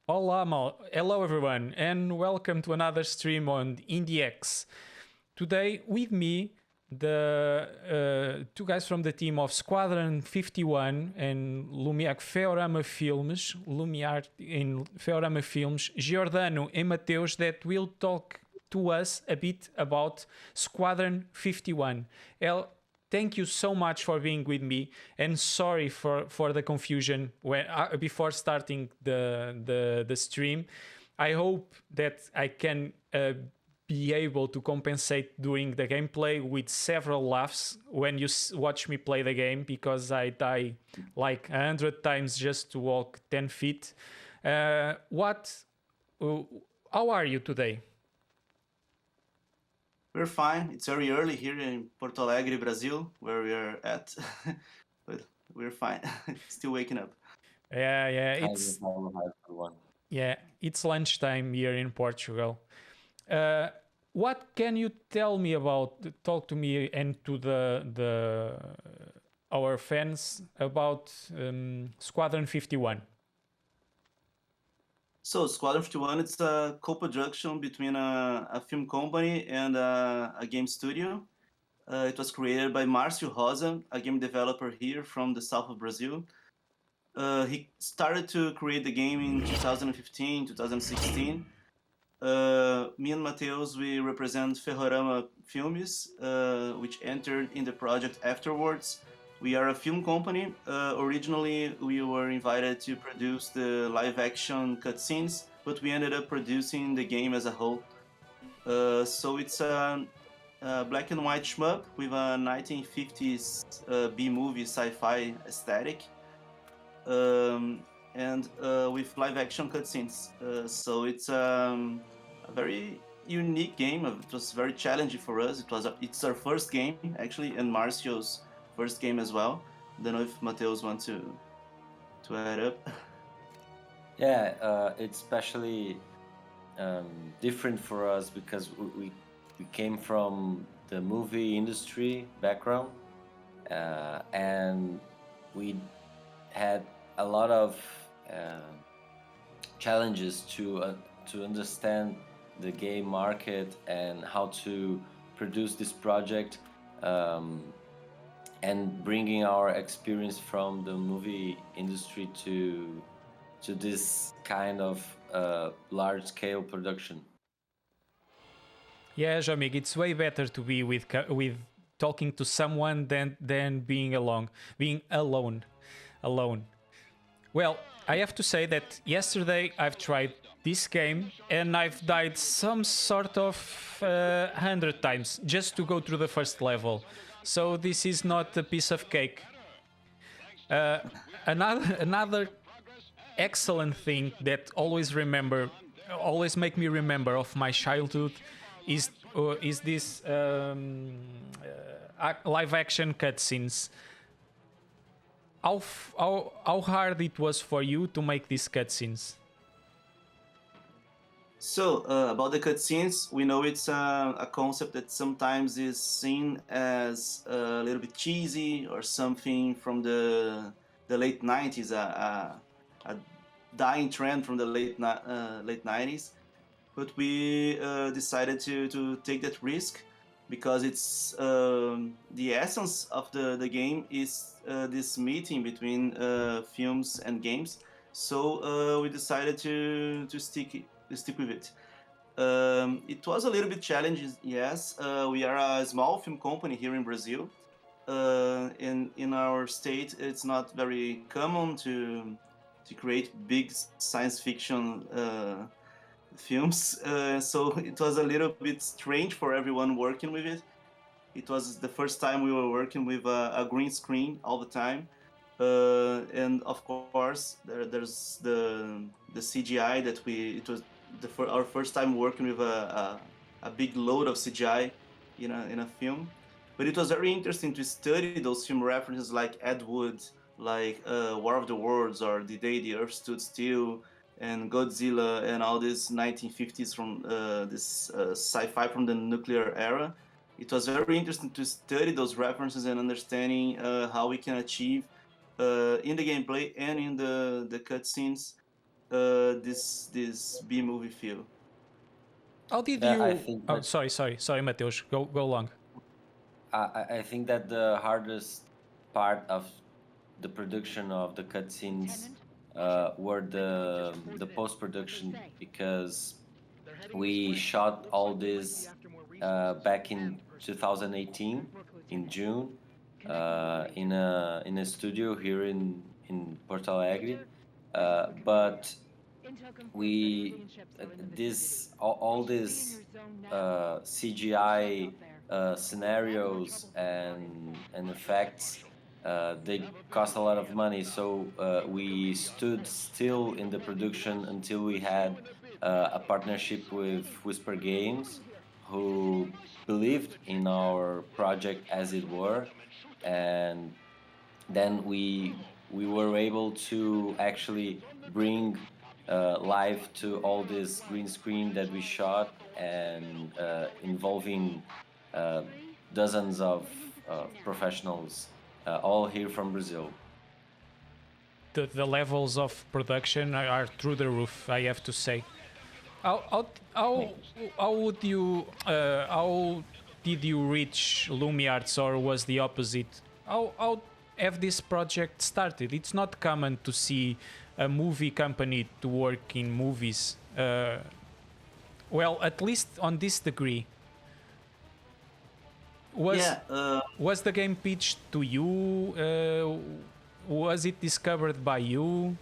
Hello everyone, and welcome to another stream on IndieX. Today, with me, the two guys from the team of Squadron 51 and Lumiar Feorama Filmes, Lumiar in Feorama Filmes, Giordano and Mateus, that will talk to us a bit about Squadron 51. Thank you so much for being with me, and sorry for the confusion when before starting the stream. I hope that I can be able to compensate during the gameplay with several laughs when you watch me play the game, because I die like 100 times just to walk 10 feet. What? uh, How are you today? We're fine. It's very early here in Porto Alegre, Brazil, where we are at, but we're fine. Still waking up. Yeah, yeah, Hi, hello, hi everyone. it's lunchtime here in Portugal. Uh, what can you tell me about? Talk to me and to the our fans about Squadron 51. So, Squadron 51, it's a co-production between a film company and a game studio. It was created by Márcio Rosa, a game developer here from the south of Brazil. He started to create the game in 2015, 2016. Me and Mateus, we represent Ferrorama Filmes, which entered in the project afterwards. We are a film company. Originally, we were invited to produce the live action cutscenes, but we ended up producing the game as a whole. So it's a black and white shmup with a 1950s B movie sci fi aesthetic. And with live action cutscenes. So it's a very unique game. It was very challenging for us. It's our first game actually, and Marcio's first game as well. Don't know if Mateus wants to add up. Yeah, it's especially different for us because we came from the movie industry background, and we had a lot of challenges to understand the game market and how to produce this project, and bringing our experience from the movie industry to this kind of large scale production. Yeah, Jomig, it's way better to be with talking to someone than being alone. Well, I have to say that yesterday I've tried this game and I've died some sort of 100 times just to go through the first level. So this is not a piece of cake. Uh, another excellent thing that always make me remember of my childhood is this live action cutscenes. How hard it was for you to make these cutscenes? So about the cutscenes, we know it's a concept that sometimes is seen as a little bit cheesy or something from the late '90s, a dying trend from the late '90s. But we decided to take that risk because it's the essence of the game is this meeting between films and games. So we decided to stick with it. It was a little bit challenging, yes. We are a small film company here in Brazil. In our state, it's not very common to create big science fiction films. So it was a little bit strange for everyone working with it. It was the first time we were working with a green screen all the time. And of course, there's the CGI that it was our first time working with a big load of CGI in a film. But it was very interesting to study those film references like Ed Wood, like War of the Worlds or The Day the Earth Stood Still, and Godzilla, and all these 1950s from this sci-fi from the nuclear era. It was very interesting to study those references and understanding how we can achieve in the gameplay and in the cutscenes this B movie feel. How did Yeah, I you? think Oh, that sorry, Mateus. Go long. I think that the hardest part of the production of the cutscenes were the post production, because we shot all this back in 2018 in June in a studio here in Porto Alegre, but we this all these CGI scenarios and effects, they cost a lot of money. So we stood still in the production until we had a partnership with Whisper Games, who believed in our project as it were, and then we were able to actually bring life to all this green screen that we shot, and involving uh, dozens of professionals, all here from Brazil. The levels of production are through the roof. I have to say. How how how, how would you? How did you reach LumiArts, or was the opposite? How have this project started? It's not common to see a movie company to work in movies. Well, at least on this degree. Was Yeah. was the game pitched to you? Was it discovered by you?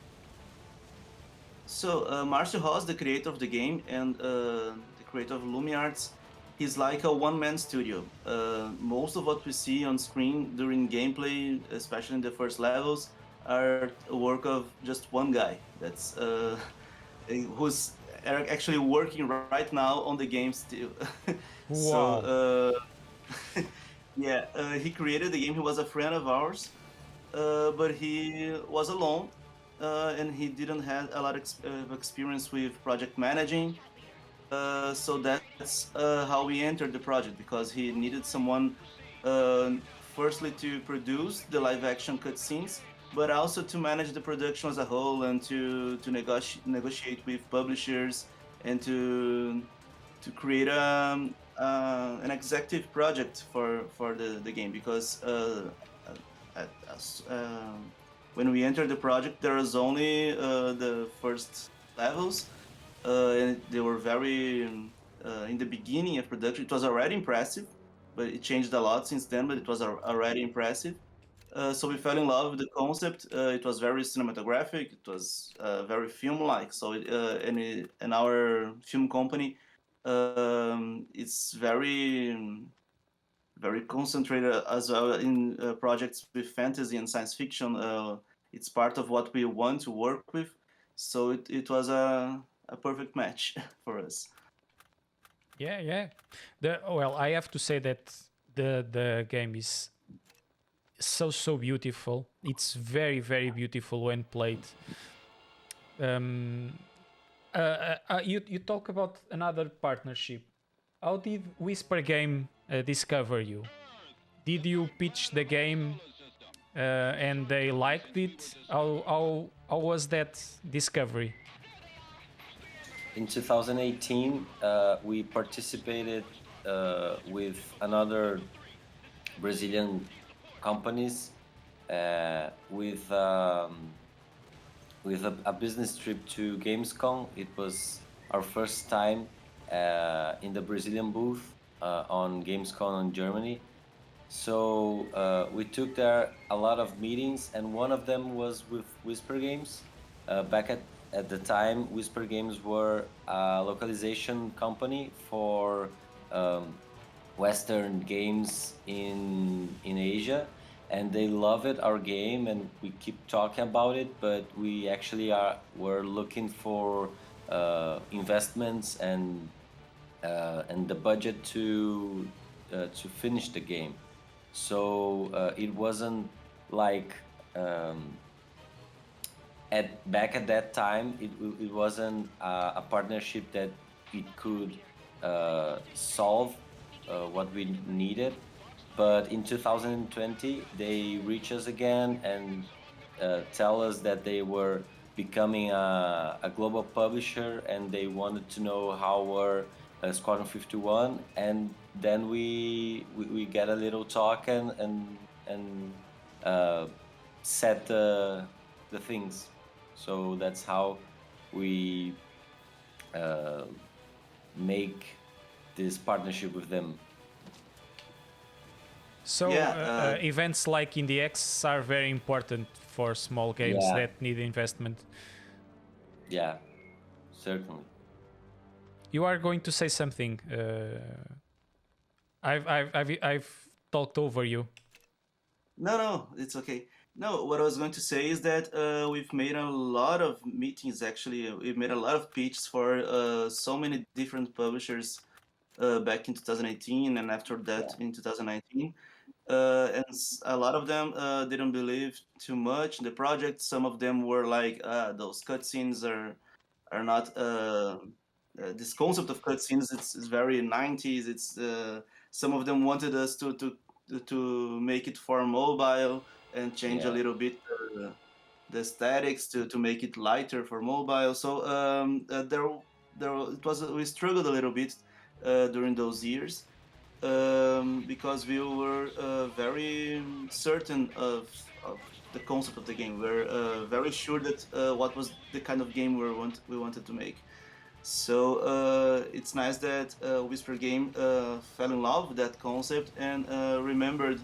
So Marcio Ross, the creator of the game and the creator of LumiArts, he's like a one-man studio. Most of what we see on screen during gameplay, especially in the first levels, are a work of just one guy. That's who's actually working right now on the game still. Wow. So yeah, he created the game. He was a friend of ours, but he was alone, and he didn't have a lot of experience with project managing. So that's how we entered the project, because he needed someone, firstly to produce the live action cutscenes, but also to manage the production as a whole, and to negotiate with publishers, and to create an executive project for the game, because when we entered the project, there was only the first levels, and they were very in the beginning of production. It was already impressive, but it changed a lot since then. But it was already impressive. So we fell in love with the concept. It was very cinematographic. It was very film-like. So and our film company, it's very concentrated as well in projects with fantasy and science fiction. It's part of what we want to work with. So it was a perfect match for us. Yeah, yeah. Well, I have to say that the game is so beautiful. It's very beautiful when played. Um, you talk about another partnership. How did Whisper Game discover you? Did you pitch the game and they liked it? How was that discovery? In 2018, we participated with another Brazilian companies with a business trip to Gamescom. It was our first time in the Brazilian booth on Gamescom in Germany. So we took there a lot of meetings, and one of them was with Whisper Games. Back at the time, Whisper Games were a localization company for Western games in Asia, and they love it, our game, and we keep talking about it. But we actually were looking for investments and the budget to finish the game. So it wasn't like back at that time. It wasn't a partnership that it could solve what we needed. But in 2020, they reach us again and tell us that they were becoming a global publisher, and they wanted to know how were Squadron 51, and then we get a little talk and set the things. So that's how we make this partnership with them. So Yeah, events like IndieX are very important for small games Yeah. that need investment. Yeah, certainly. You are going to say something. I've talked over you. no, it's okay. No, what I was going to say is that we've made a lot of meetings. Actually, we've made a lot of pitches for so many different publishers back in 2018 and after that in 2019. And a lot of them didn't believe too much in the project. Some of them were like, "Those cutscenes are not." This concept of cutscenes is very 90s. It's some of them wanted us to make it for mobile and change a Yeah. little bit the aesthetics to make it lighter for mobile. So there it was we struggled a little bit during those years because we were very certain of the concept of the game. We're very sure that what was the kind of game we wanted to make. So it's nice that Whisper Game fell in love with that concept and remembered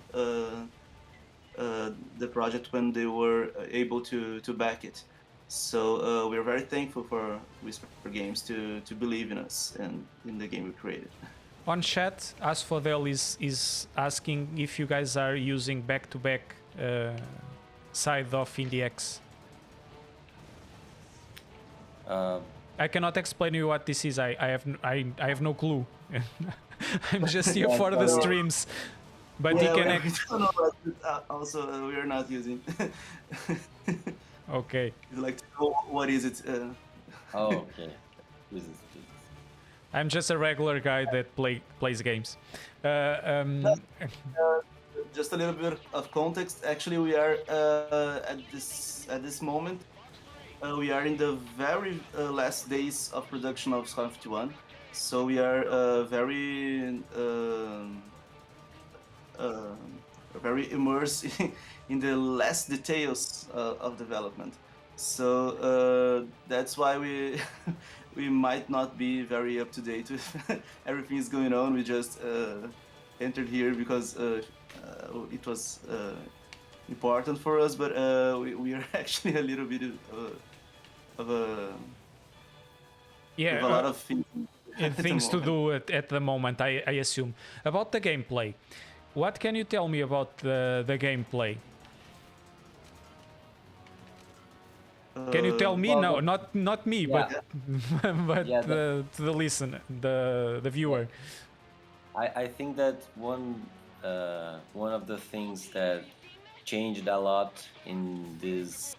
the project when they were able to back it. So we're very thankful for Whisper Games to believe in us and in the game we created. On chat, Asphodel is asking if you guys are using back-to-back side of IndieX. I cannot explain you what this is. I have no clue. I'm just here for the streams. But Yeah, he can. we don't know, but also we are not using. Okay. You'd like to know what is it? Oh, okay. Jesus. I'm just a regular guy that plays games. Just a little bit of context. Actually, we are at this moment. We are in the very last days of production of Squadron 51, so we are very immersed in the last details of development. So that's why we we might not be very up to date with everything is going on. We just entered here because it was important for us, but we are actually a little bit of a Yeah, with a lot of things, things to do at the moment, I assume. About the gameplay, what can you tell me about the gameplay? Can you tell me? Well, No, not me, yeah. but Yeah, to the listener, the viewer. I think that one of the things that changed a lot in this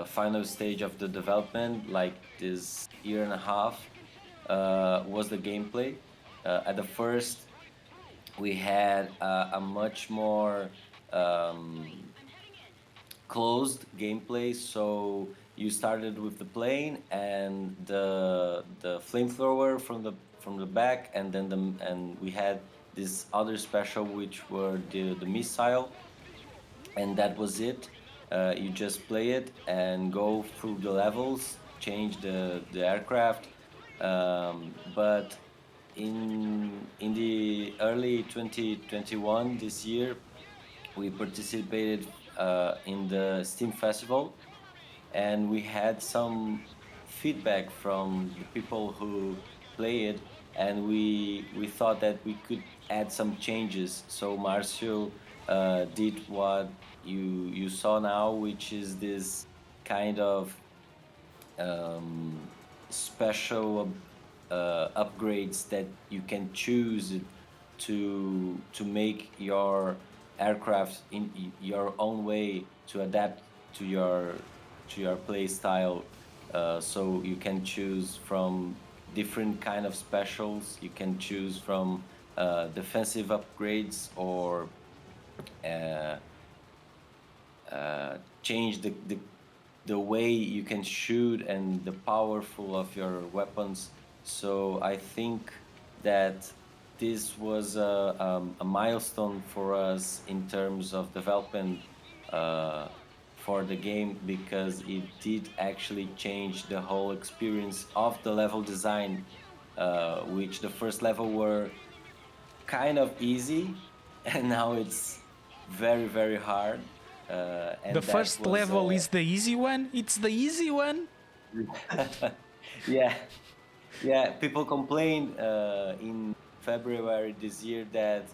final stage of the development, like this year and a half, was the gameplay. At the first, we had a much more closed gameplay. So you started with the plane and the flamethrower from the back, and then and we had this other special, which were the missile, and that was it. You just play it and go through the levels, change the aircraft. But in the early 2021, this year, we participated in the Steam Festival, and we had some feedback from the people who play it, and we thought that we could add some changes. So Marcio did what you saw now, which is this kind of special upgrades that you can choose to make your aircraft in your own way to adapt to your play style. So you can choose from different kind of specials. You can choose from defensive upgrades or change the way you can shoot and the powerful of your weapons. So I think that this was a milestone for us in terms of development for the game, because it did actually change the whole experience of the level design, which the first level were kind of easy and now it's very, very hard. And The that first was level is the easy one. It's the easy one. yeah, yeah. People complained in February this year that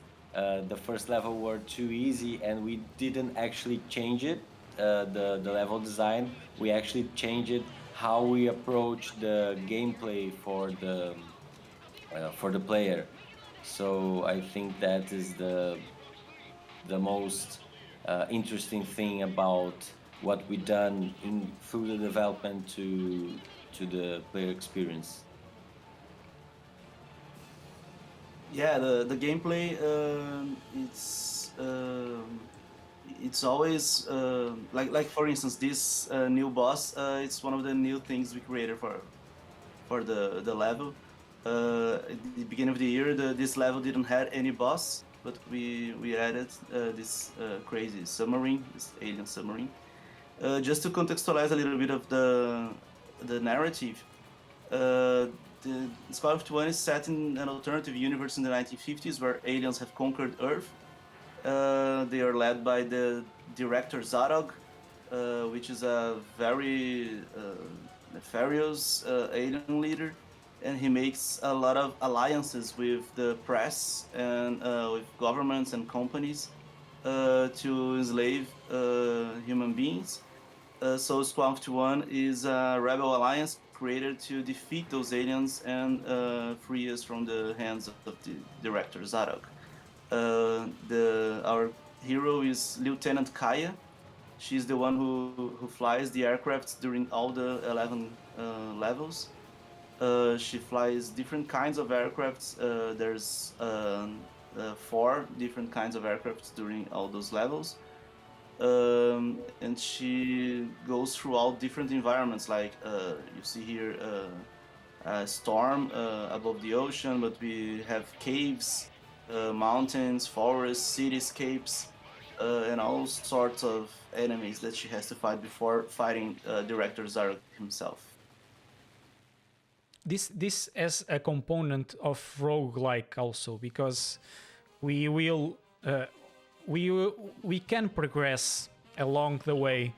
the first level were too easy, and we didn't actually change it. The level design, we actually changed it how we approach the gameplay for the player. So I think that is the most interesting thing about what we done in through the development to the player experience. Yeah, the gameplay, it's always like for instance this new boss. It's one of the new things we created for the level. At the beginning of the year, this level didn't have any boss, but we added this crazy submarine, this alien submarine. Just to contextualize a little bit of the narrative, uh, the Squadron is set in an alternative universe in the 1950s where aliens have conquered Earth. They are led by the director Zarog, which is a very nefarious alien leader, and he makes a lot of alliances with the press and with governments and companies to enslave human beings. So Squad 51 is a rebel alliance created to defeat those aliens and free us from the hands of the director Zarok. Our hero is Lieutenant Kaya. She's the one who flies the aircrafts during all the 11 levels. She flies different kinds of aircrafts. There's 4 different kinds of aircrafts during all those levels. And she goes through all different environments, like you see here a storm above the ocean, but we have caves, mountains, forests, cityscapes, and all sorts of enemies that she has to fight before fighting director Zarek himself. This as a component of roguelike also, because we will we can progress along the way.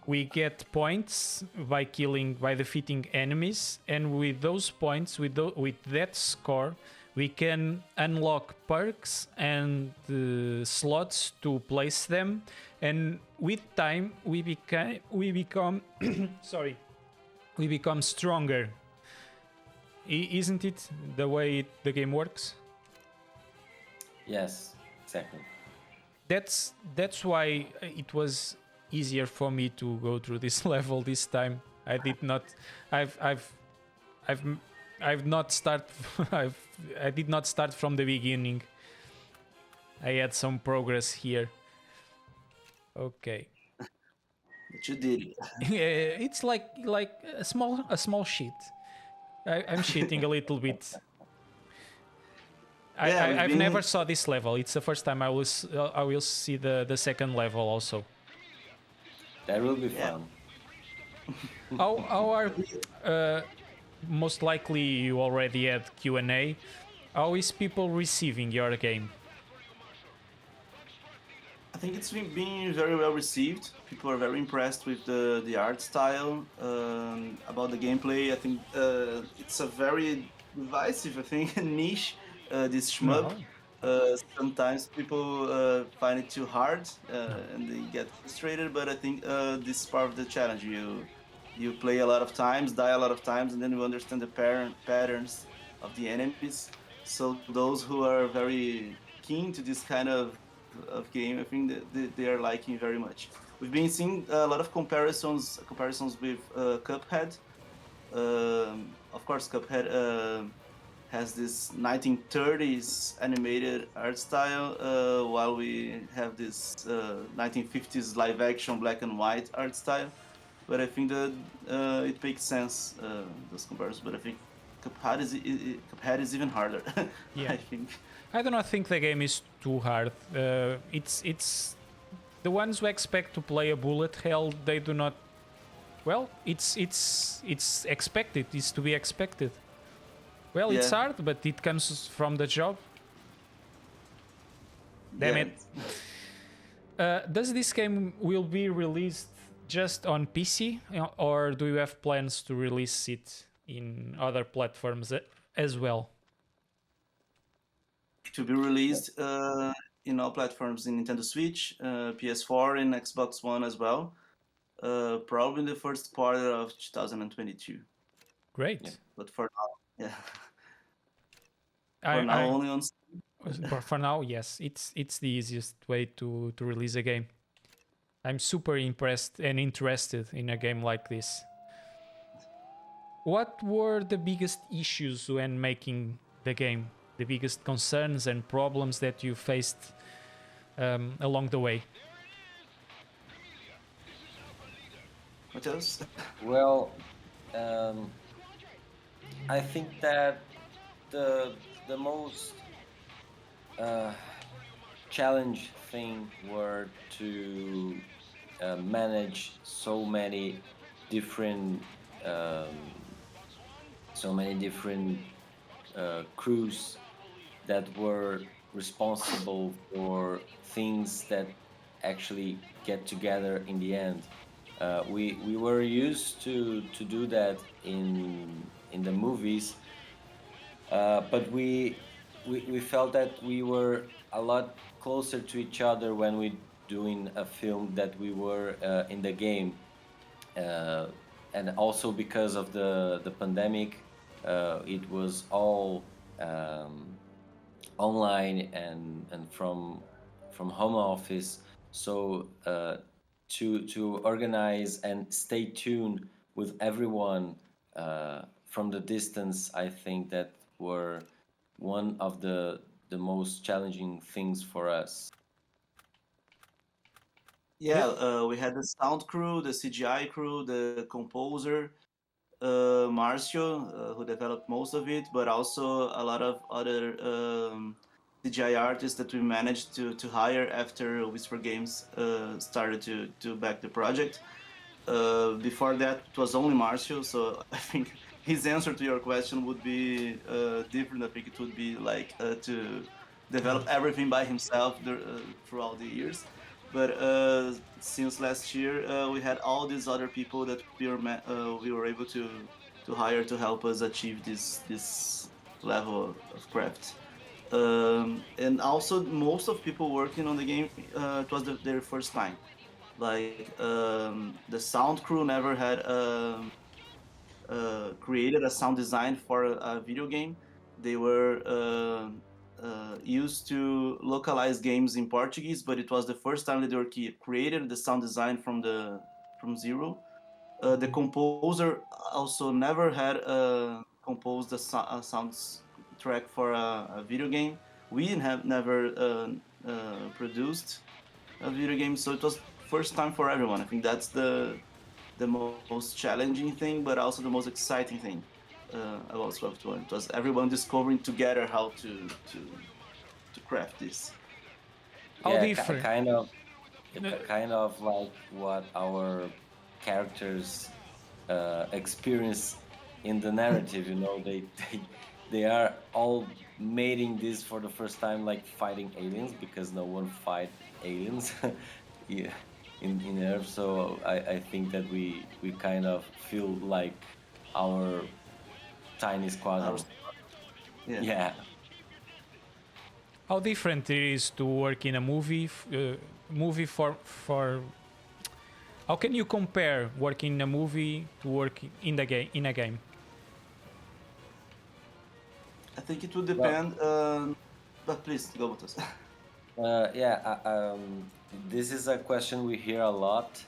We get points by defeating enemies, and with those points, with that score, we can unlock perks and slots to place them, and with time we become sorry, we become stronger. Isn't it the way the game works? Yes, exactly. That's why it was easier for me to go through this level this time. I did not. I've not start. I did not start from the beginning. I had some progress here. Okay. But you did it. It's like a small sheet. I'm cheating a little bit. I've never saw this level. It's the first time I will see the second level also. That will be fun. How are most likely you already had Q&A. How is people receiving your game? I think it's been being very well received. People are very impressed with the art style. About the gameplay, I think it's a very divisive, I think, niche. This shmup. Sometimes people find it too hard and they get frustrated. But I think this is part of the challenge. You play a lot of times, die a lot of times, and then you understand the patterns of the enemies. So those who are very keen to this kind of game, I think that they are liking very much. We've been seeing a lot of comparisons with Cuphead. Of course, Cuphead has this 1930s animated art style, while we have this 1950s live-action black and white art style. but I think that it makes sense, those comparisons. But I think Cuphead is even harder. Yeah. I think. I do not think the game is too hard. It's the ones who expect to play a bullet hell. They do not. Well, it's expected. It's to be expected. Well, it's Yeah. hard, but it comes from the job. Damn Yeah. it. Does this game will be released just on PC, or do you have plans to release it in other platforms as well? To be released in all platforms, in Nintendo Switch, PS4, and Xbox One as well. Probably in the first quarter of 2022. Great. But for now, yeah. I, For now, I only on. but for now, yes, it's the easiest way to release a game. I'm super impressed and interested in a game like this. What were the biggest issues when making the game? The biggest concerns and problems that you faced along the way? What else? Well, I think that the most challenge thing were to manage different um, so many different crews that were responsible for things that actually get together in the end. We were used to do that in the movies, but we felt that we were a lot closer to each other when we doing a film that we were in the game, and also because of the pandemic, it was all online and from home office. So to organize and stay tuned with everyone from the distance, I think that were one of the most challenging things for us. Yeah, we had the sound crew, the CGI crew, the composer, Marcio, who developed most of it, but also a lot of other CGI artists that we managed to hire after Whisper Games started to back the project. Before that, it was only Marcio, so I think his answer to your question would be different. I think it would be like to develop everything by himself throughout the years. But since last year, we had all these other people that we were able to hire to help us achieve this level of craft. And also, most of people working on the game, it was their first time. Like the sound crew never had created a sound design for a video game. They were used to localize games in Portuguese, but it was the first time that they were created the sound design from zero. The composer also never had composed a soundtrack for a video game. We have never produced a video game, so it was first time for everyone. I think that's the most challenging thing, but also the most exciting thing about 12 It was everyone discovering together how to craft this. How Yeah, different? kind of like what our characters experience in the narrative. You know, they are all mating this for the first time, like fighting aliens, because no one fight aliens yeah, in Earth. So I think that we kind of feel like our tiny squadron. Yeah. Yeah. How different it is to work in a movie for. How can you compare working in a movie to working in a game? I think it would Well, depend. But please go with us. yeah, this is a question we hear a lot,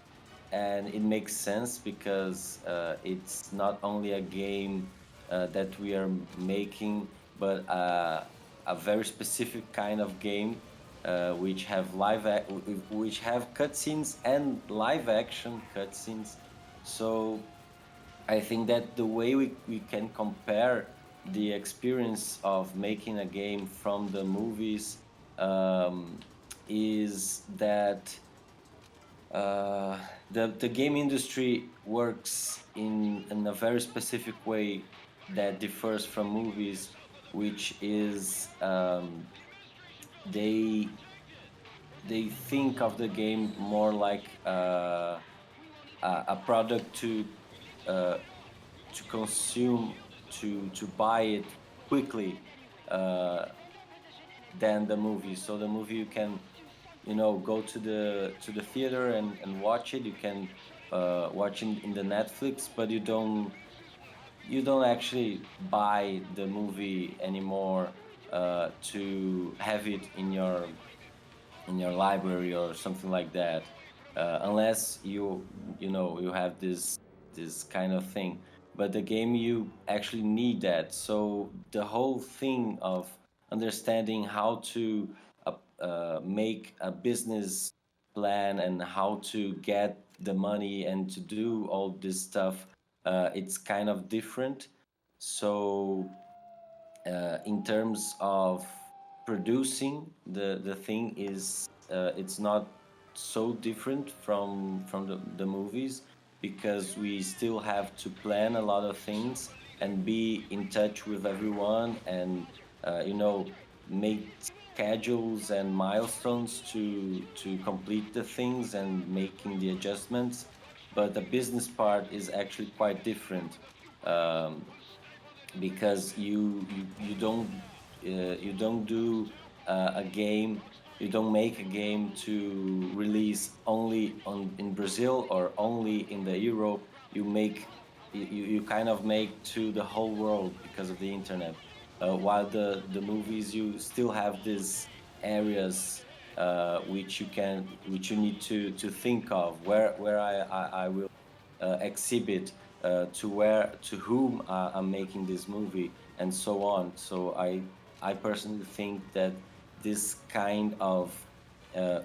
and it makes sense because it's not only a game that we are making, but a very specific kind of game which have which have cutscenes and live action cutscenes. So I think that the way we can compare the experience of making a game from the movies um, is that uh, the game industry works in a very specific way that differs from movies, which is they they think of the game more like a product uh, to consume, to buy it quickly uh, than the movie. So the movie you can, you know, go to the theater and watch it. You can watch it in the Netflix, but you don't actually buy the movie anymore to have it in your library or something like that, unless you know you have this kind of thing. But the game you actually need that. So the whole thing of understanding how to make a business plan and how to get the money and to do all this stuff, it's kind of different. So in terms of producing the thing is it's not so different from the movies, because we still have to plan a lot of things and be in touch with everyone and you know, make schedules and milestones to complete the things and making the adjustments. But the business part is actually quite different, um, because you don't do a game, you don't make a game to release only on in Brazil or only in the Europe. You make you kind of make to the whole world because of the internet. While the movies, you still have these areas which you need to think of where I will exhibit, to where to whom I'm making this movie, and so on. So I personally think that this kind of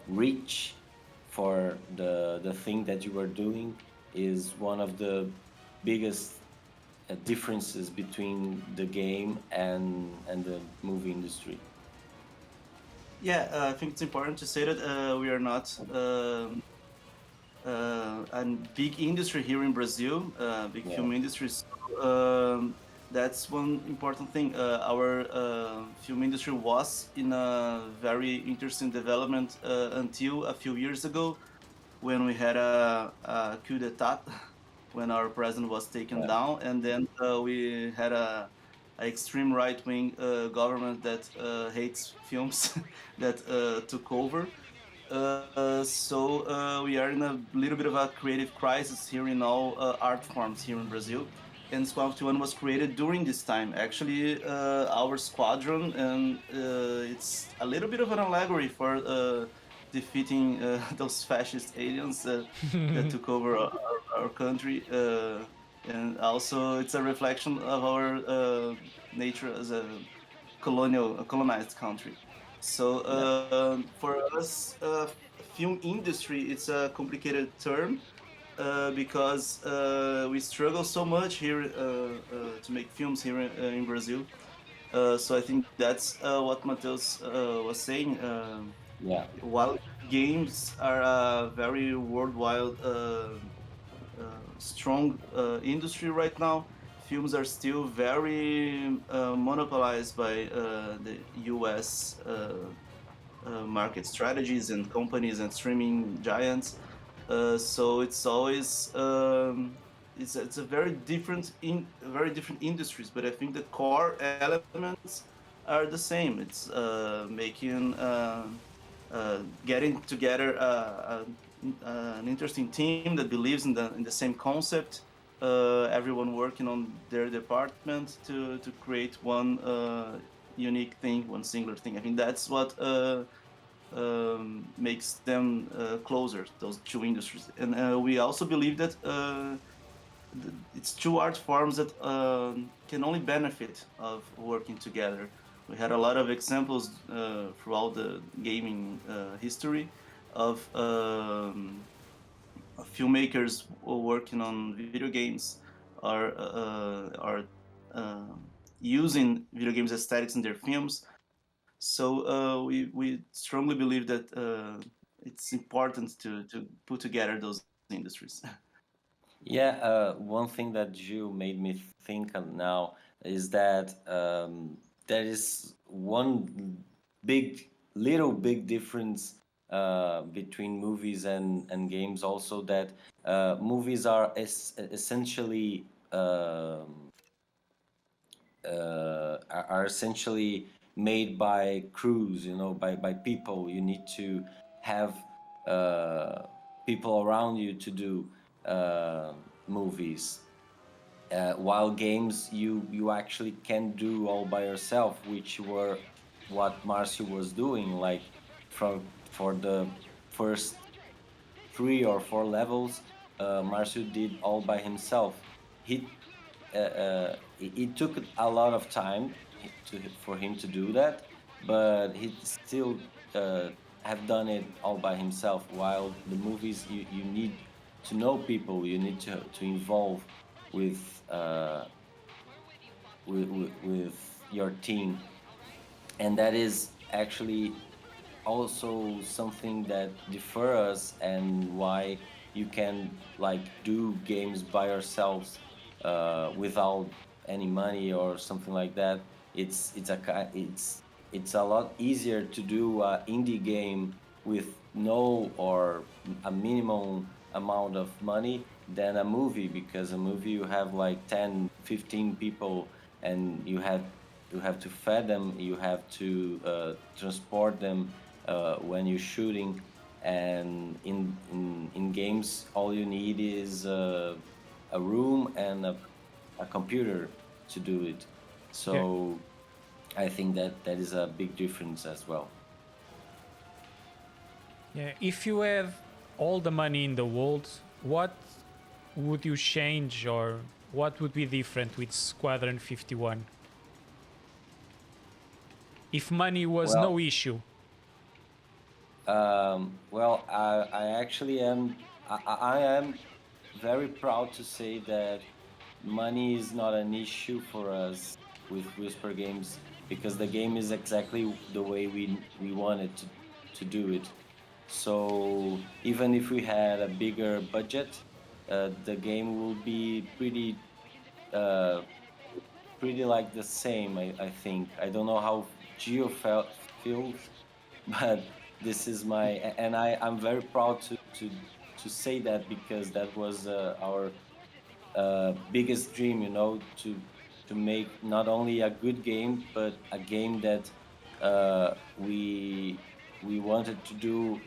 reach for the thing that you are doing is one of the biggest differences between the game and the movie industry. Yeah, I think it's important to say that we are not a big industry here in Brazil, big Yeah, film industry. So, that's one important thing. Our film industry was in a very interesting development until a few years ago, when we had a coup d'état, when our president was taken yeah, down, and then we had a extreme right wing government that hates films that took over. So we are in a little bit of a creative crisis here in all art forms here in Brazil. And Squad 51 was created during this time. Actually, our squadron, and it's a little bit of an allegory for defeating those fascist aliens that took over our country. And also, it's a reflection of our nature as a colonized country. So yeah, for us, film industry, it's a complicated term because we struggle so much here to make films here in Brazil. So I think that's what Mateus was saying. yeah, While games are a very worldwide strong industry right now, films are still very monopolized by the US market strategies and companies and streaming giants. So it's always it's a very different industries, but I think the core elements are the same. It's making getting together an interesting team that believes in the same concept. Everyone working on their department to create one unique thing, one singular thing. I think that's what makes them closer, those two industries. And we also believe that it's two art forms that can only benefit of working together. We had a lot of examples throughout the gaming history of filmmakers working on video games are uh, using video games aesthetics in their films. So we strongly believe that it's important to put together those industries. Yeah, one thing that Gilles made me think of now is that there is one big difference between movies and games. Also, that movies are essentially are essentially made by crews, by people. You need to have uh, people around you to do uh, movies. While games, you actually can do all by yourself, which were what Marcio was doing. Like for the first 3 or 4 levels, Marcio did all by himself. He it took a lot of time for him to do that, but he still have done it all by himself. While the movies, you need to know people, you need to involve with, with your team, and that is actually also something that differ us, and why you can like do games by yourselves without any money or something like that. It's a lot easier to do a indie game with no or a minimum amount of money than a movie, because a movie you have like 10, 15 people, and you have to feed them, you have to transport them when you're shooting. And in games, all you need is a room and a computer to do it. Yeah. So I think that is a big difference as well. Yeah. If you had all the money in the world, what would you change, or what would be different with Squadron 51? If money was Well, no issue. I actually am. I am very proud to say that money is not an issue for us with Whisper Games, because the game is exactly the way we wanted to do it. So even if we had a bigger budget, the game will be uh, pretty like the same. I think. I don't know how Geo feels, but this is my, and I'm very proud to say that, because that was our biggest dream, to make not only a good game, but a game that we wanted to do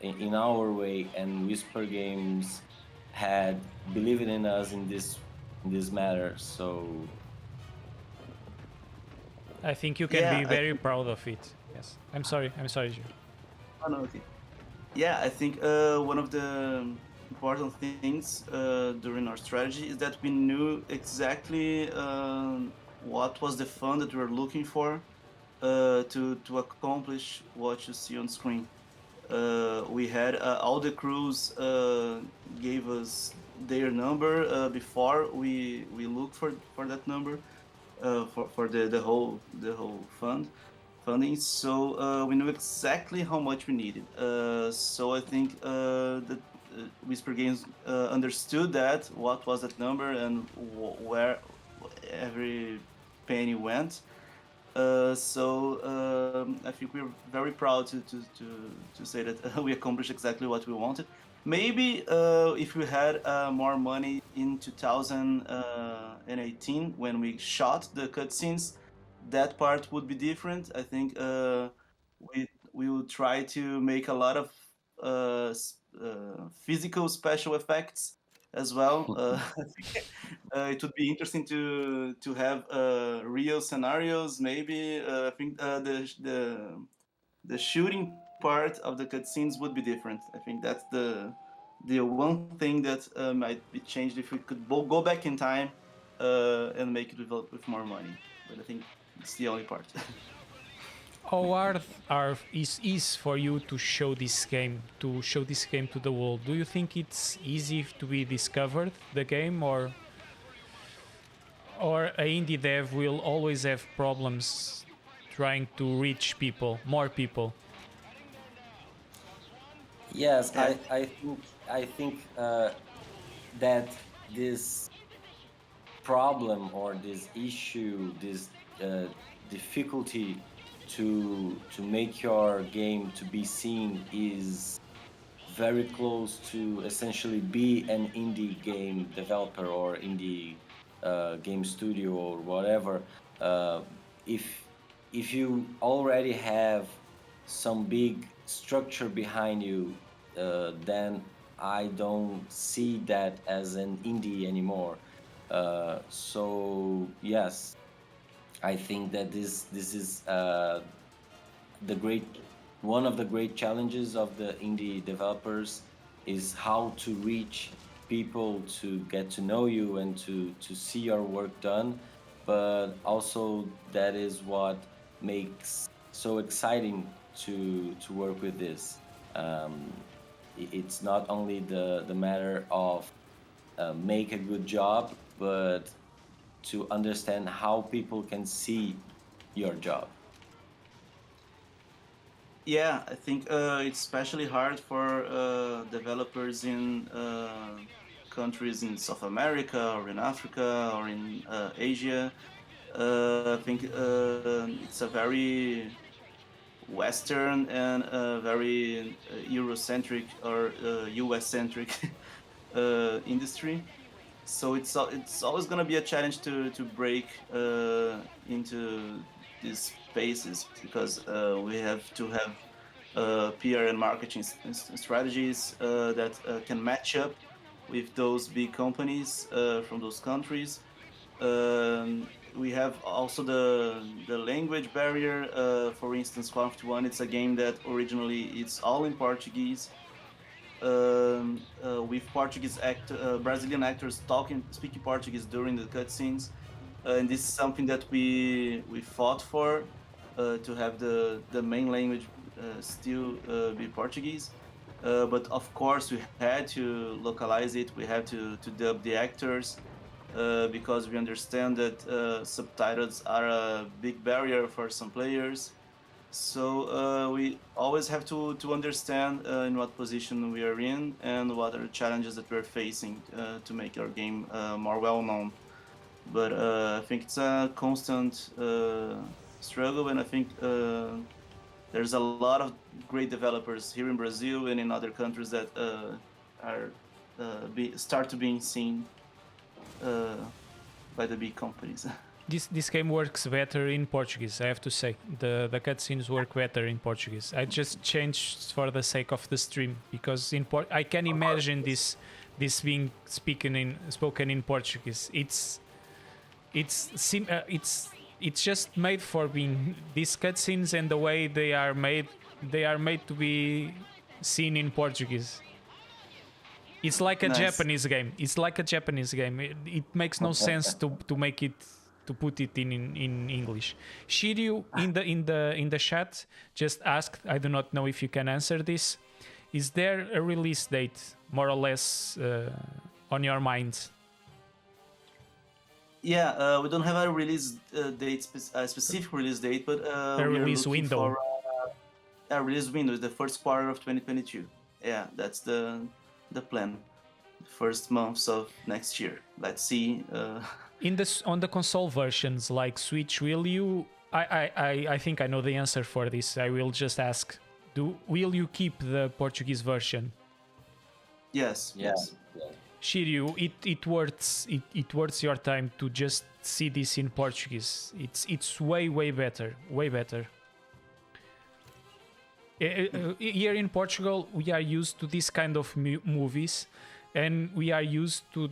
in our way. And Whisper Games had believed in us in this matter. So I think you can Yeah, be I very think. proud of it. Yes. I'm sorry. I'm sorry, Gio. Oh, no, okay. Yeah, I think one of the important things during our strategy is that we knew exactly what was the fund that we were looking for to accomplish what you see on screen. We had all the crews gave us their number before we looked for that number for the whole funding. So we knew exactly how much we needed. So I think that Whisper Games understood that what was that number and where every penny went. So I think we're very proud to say that we accomplished exactly what we wanted. Maybe if we had more money in 2018 when we shot the cutscenes, that part would be different. I think we will try to make a lot of physical special effects as well. I think it would be interesting to have real scenarios. Maybe I think the shooting part of the cutscenes would be different. I think that's the one thing that might be changed if we could go back in time and make it with more money. But I think it's the only part. how hard is for you to show this game to the world? Do you think it's easy to be discovered, the game, or a indie dev will always have problems trying to reach more people? Yes, Yeah. I think that this problem or this issue, this difficulty to make your game to be seen is very close to essentially be an indie game developer or indie game studio or whatever. Uh, if you already have some big structure behind you, then I don't see that as an indie anymore. So yes, I think that this is the great one of the great challenges of the indie developers is how to reach people to get to know you and to see your work done, but also that is what makes so exciting to work with this. It's not only the matter of make a good job, but to understand how people can see your job. Yeah, I think it's especially hard for developers in countries in South America or in Africa or in Asia. I think it's a very Western and very Eurocentric or US-centric industry. So it's always going to be a challenge to break into these spaces because we have to have PR and marketing strategies that can match up with those big companies from those countries. We have also the language barrier. For instance, Squadron 51, it's a game that originally it's all in Portuguese, with Brazilian actors speaking Portuguese during the cutscenes, and this is something that we fought for to have the main language still be Portuguese. But of course, we had to localize it. We had to dub the actors because we understand that subtitles are a big barrier for some players. So we always have to understand in what position we are in and what are the challenges that we're facing to make our game more well known. But I think it's a constant struggle, and I think there's a lot of great developers here in Brazil and in other countries that are start to being seen by the big companies. This game works better in Portuguese, I have to say. The cutscenes work better in Portuguese. I just changed for the sake of the stream because I can imagine this being spoken in Portuguese. It's just made for being these cutscenes, and the way they are made to be seen in Portuguese. It's like a Nice. Japanese game. It's like a Japanese game. It makes no sense to make it to put it in English. Shiryu in the chat just asked. I do not know if you can answer this. Is there a release date, more or less, on your mind? Yeah, we don't have a release date, a specific release date, but A we are release looking window. for a release window, the first quarter of 2022. Yeah, that's the plan. First months of next year. Let's see. On the console versions like Switch, will you? I think I know the answer for this. I will just ask. Will you keep the Portuguese version? Yes. Yeah. Yes. Shiryu, it worth your time to just see this in Portuguese. It's way better, way better. Here in Portugal, we are used to this kind of movies, and we are used to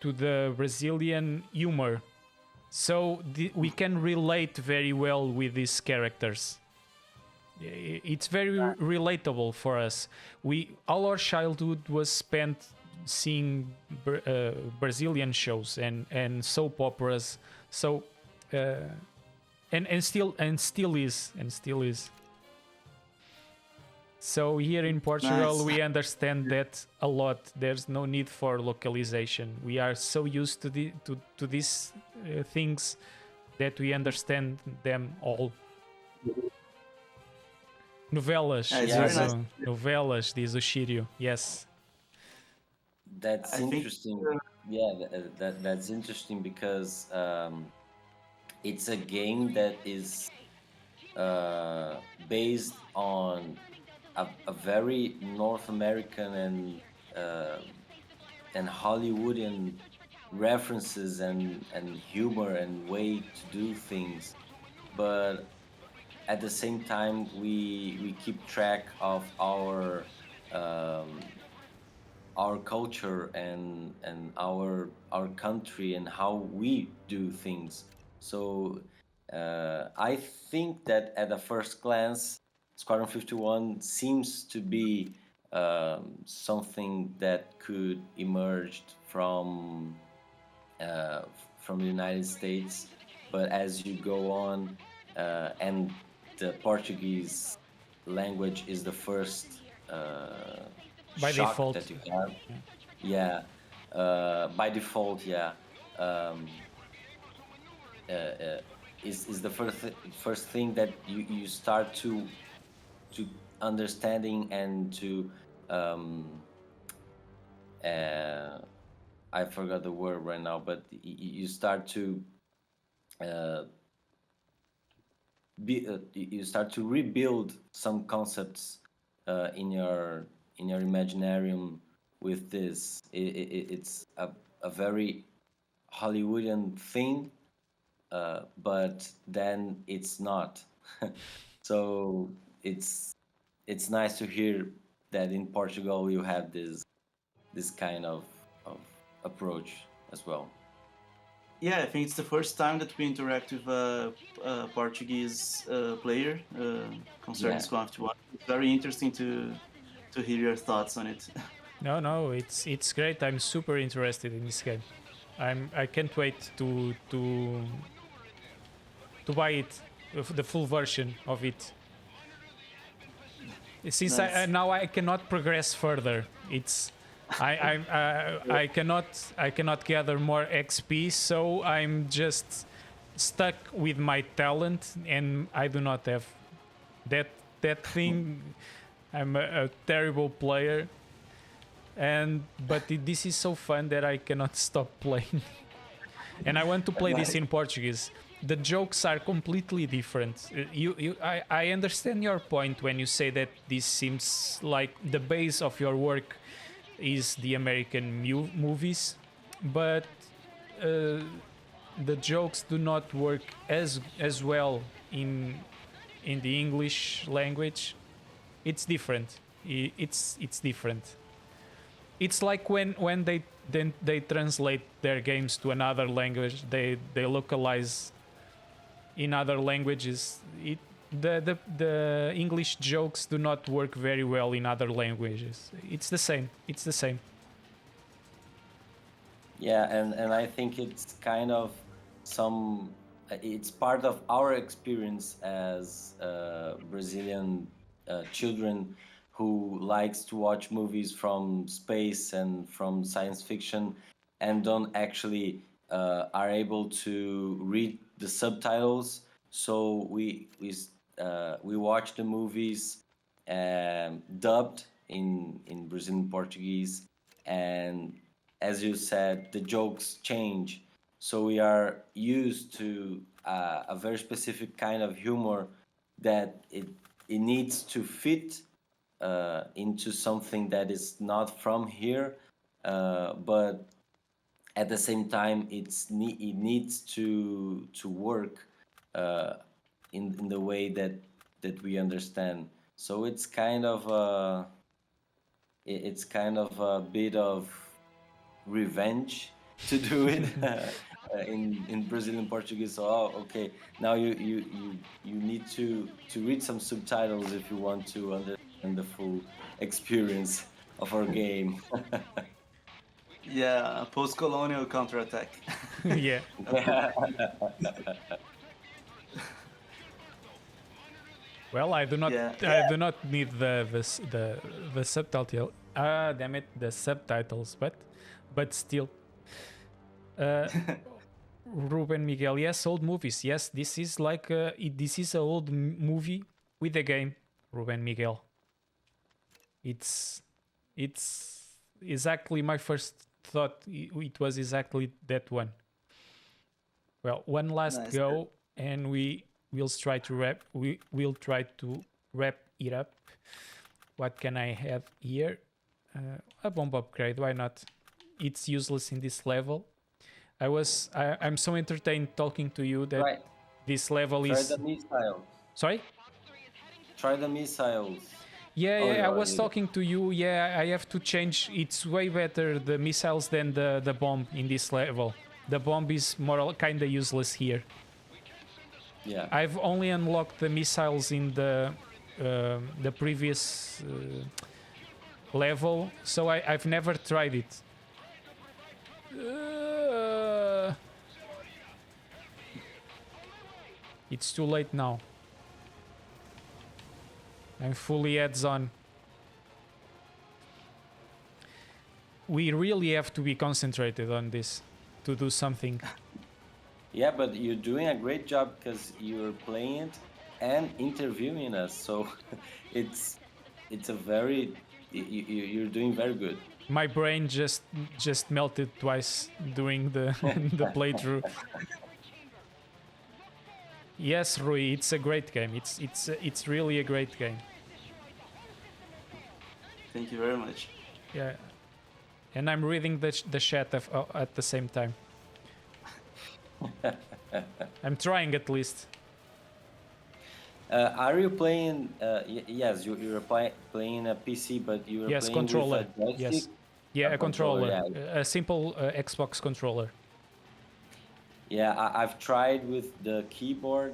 the Brazilian humor, so we can relate very well with these characters. It's very relatable for us. All our childhood was spent seeing Brazilian shows and soap operas. So and still is. So here in Portugal, Nice. we understand that a lot. There's no need for localization. We are so used to these things that we understand them all. Novelas, Yeah, it's Yeah, very diz nice. novelas, diz o Shiryu. Yes. that's I think interesting. Yeah, that's interesting because it's a game that is based on a very North American uh, and Hollywoodian references and humor and way to do things, but at the same time we keep track of um, our culture and our country and how we do things. So I think that at a first glance, Squadron 51 seems to be something that could emerge uh, from the United States. But as you go on, and the Portuguese language is the first By shock default. that you have. Yeah. Yeah, by default, yeah, um, is the first thing that you start to understanding and to um, uh, I forgot the word right now, but you start to uh, you start to rebuild some concepts in your imaginarium with this. It's a very Hollywoodian thing, but then it's not. So it's nice to hear that in Portugal you have this kind of approach as well. Yeah, I think it's the first time that we interact with a Portuguese player concerning Yeah. Squad 1. It's very interesting to hear your thoughts on it. No, it's great. I'm super interested in this game. I can't wait to buy it, the full version of it. Since Nice. now I cannot progress further. It's I cannot gather more XP, so I'm just stuck with my talent, and I do not have that thing. I'm a terrible player, but this is so fun that I cannot stop playing. And I want to play this Nice. in Portuguese. The jokes are completely different. I understand your point when you say that this seems like the base of your work is the American movies, but uh, the jokes do not work as well in the English language. It's different. It's different. It's like when they translate their games to another language, they localize in other languages. The English jokes do not work very well in other languages. It's the same. It's the same. Yeah, and I think it's kind of it's part of our experience as Brazilian children who likes to watch movies from space and from science fiction and don't actually are able to read the subtitles. So we watch the movies dubbed in Brazilian Portuguese, and as you said, the jokes change. So we are used to a very specific kind of humor that it needs to fit into something that is not from here, but at the same time, it needs to work uh, in the way that we understand. So it's kind of a bit of revenge to do it in Brazilian Portuguese. So, oh, okay, now you need to read some subtitles if you want to understand the full experience of our game. Yeah, post-colonial counterattack. Yeah. Yeah. Well, I do not. Yeah. I do not need the subtitle. Ah, damn it, the subtitles. But still. Ruben Miguel, yes, old movies. Yes, this is like this is a old movie with a game. Ruben Miguel. It's exactly my first thought. It was exactly that one. Well, one last Nice. go, and we'll try to wrap. We'll try to wrap it up. What can I have here? A bomb upgrade. Why not? It's useless in this level. I'm so entertained talking to you that Right. this level Try is. the missiles. Sorry. Try the missiles. Yeah, Oh, yeah, I no, was you- talking to you. Yeah, I have to change. It's way better the missiles than the bomb in this level. The bomb is more kind of useless here. Yeah. I've only unlocked the missiles in the previous level, so I've never tried it. It's too late now. I'm fully heads on. We really have to be concentrated on this to do something. Yeah, but you're doing a great job because you're playing it and interviewing us. So it's a very you're doing very good. My brain just melted twice during the the playthrough. Yes, Rui, it's a great game. It's really a great game. Thank you very much. Yeah, and I'm reading the chat at the same time. I'm trying at least. Are you playing? Yes, you're playing a PC, but you're Yes, playing controller. with a joystick. Yes. Yeah, a controller. Yeah. A simple Xbox controller. Yeah, I've tried with the keyboard,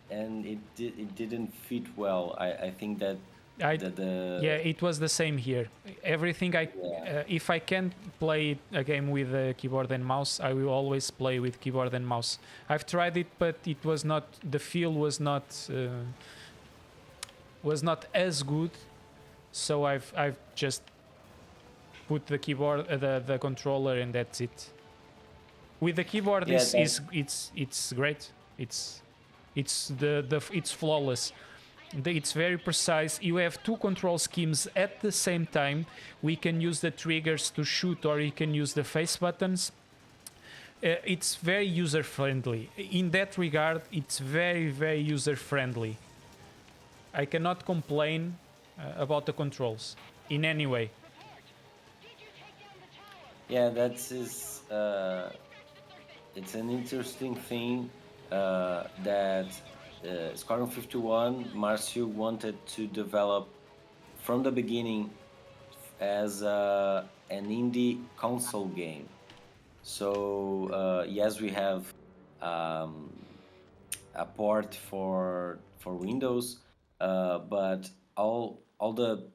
and it didn't fit well. I think that Yeah, it was the same here. Everything if I can play a game with a keyboard and mouse, I will always play with keyboard and mouse. I've tried it, but it was not. The feel was not as good. So I've just put the keyboard, the controller, and that's it. With the keyboard, Yeah, it's great. It's flawless. It's very precise. You have two control schemes at the same time. We can use the triggers to shoot, or you can use the face buttons. It's very user friendly. In that regard, it's very, very user friendly. I cannot complain about the controls in any way. Yeah, that's it's an interesting thing that Squadron 51, Marcio wanted to develop from the beginning as an indie console game. So yes, we have a port for Windows, but all the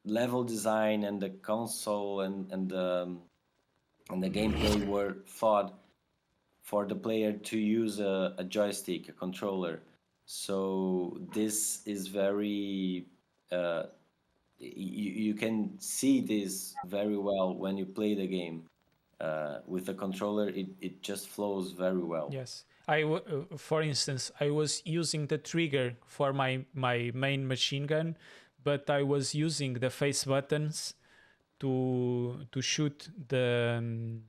level design and the console and the gameplay were thought for the player to use a joystick, a controller. So this is very you can see this very well when you play the game. With the controller, it just flows very well. Yes. For instance, I was using the trigger for my main machine gun, but I was using the face buttons to shoot the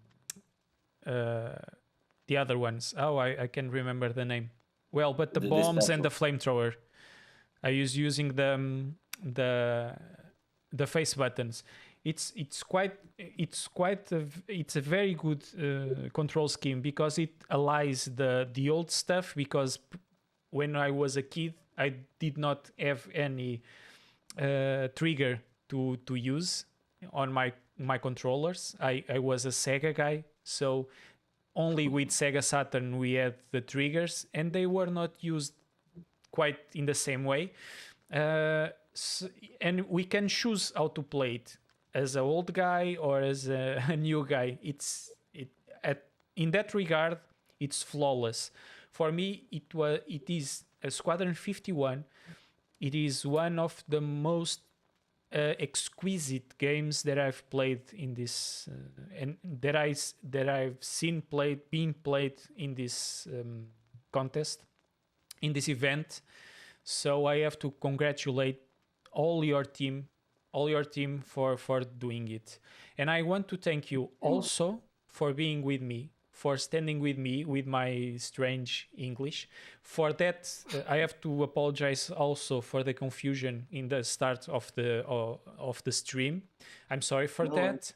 other ones. Oh, I can remember the name. Well, but the bombs and the flamethrower. I was using the face buttons. It's a very good control scheme because it allies the old stuff. Because when I was a kid, I did not have any trigger to use on my controllers. I was a Sega guy, so only with Sega Saturn we had the triggers, and they were not used quite in the same way. And we can choose how to play it as an old guy or as a new guy. In that regard, It's flawless. For me, it is a Squadron 51. It is one of the most exquisite games that I've played in this, and that I've seen being played in this contest, in this event. So I have to congratulate all your team, for doing it. And I want to thank you also for being with me, for standing with me with my strange English. For that, I have to apologize also for the confusion in the start of the stream. I'm sorry for that.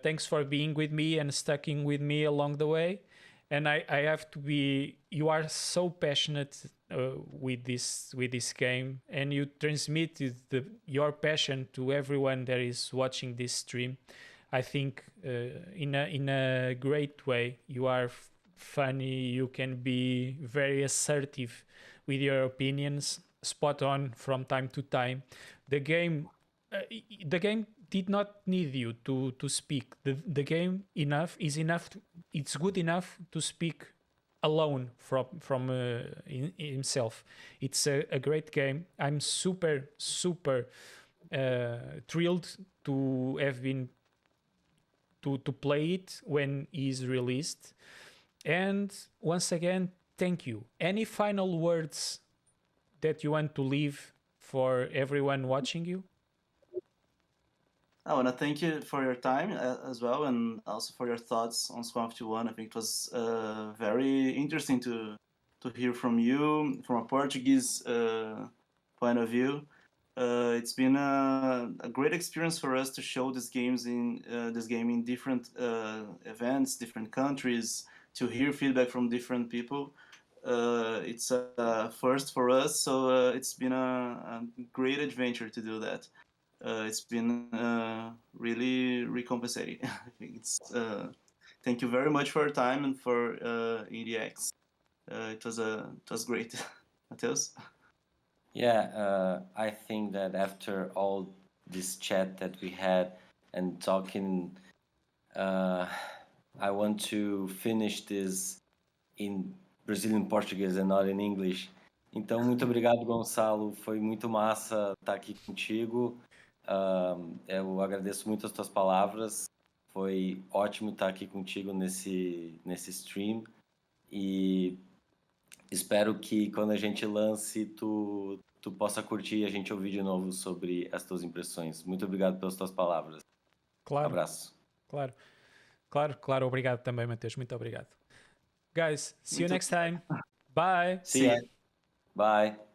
Thanks for being with me and sticking with me along the way. And I have to be. You are so passionate with this game, and you transmitted your passion to everyone that is watching this stream. I think in a great way. You are funny. You can be very assertive with your opinions, spot on from time to time. The game, the game did not need you to speak. The game is enough. It's good enough to speak alone from himself. It's a great game. I'm super thrilled to have been to play it when it's released. And once again, thank you. Any final words that you want to leave for everyone watching you? I want to thank you for your time as well, and also for your thoughts on Squad 51. I think it was very interesting to hear from you from a Portuguese point of view. It's been a great experience for us to show this game in different events, different countries, to hear feedback from different people. It's a first for us, so it's been a great adventure to do that. It's been really recompensating. I think thank you very much for your time and for EDX. It was great. Mateus? Yeah, I think that after all this chat that we had and talking, I want to finish this in Brazilian Portuguese and not in English. Então, muito obrigado, Gonçalo. Foi muito massa estar aqui contigo. Eu agradeço muito as tuas palavras. Foi ótimo estar aqui contigo nesse stream. E espero que quando a gente lance, tu possa curtir e a gente ouvir de novo sobre as tuas impressões. Muito obrigado pelas tuas palavras. Claro. Abraço. Claro. Obrigado também, Matheus. Muito obrigado. Guys, see you next time. Bye. See ya. Bye.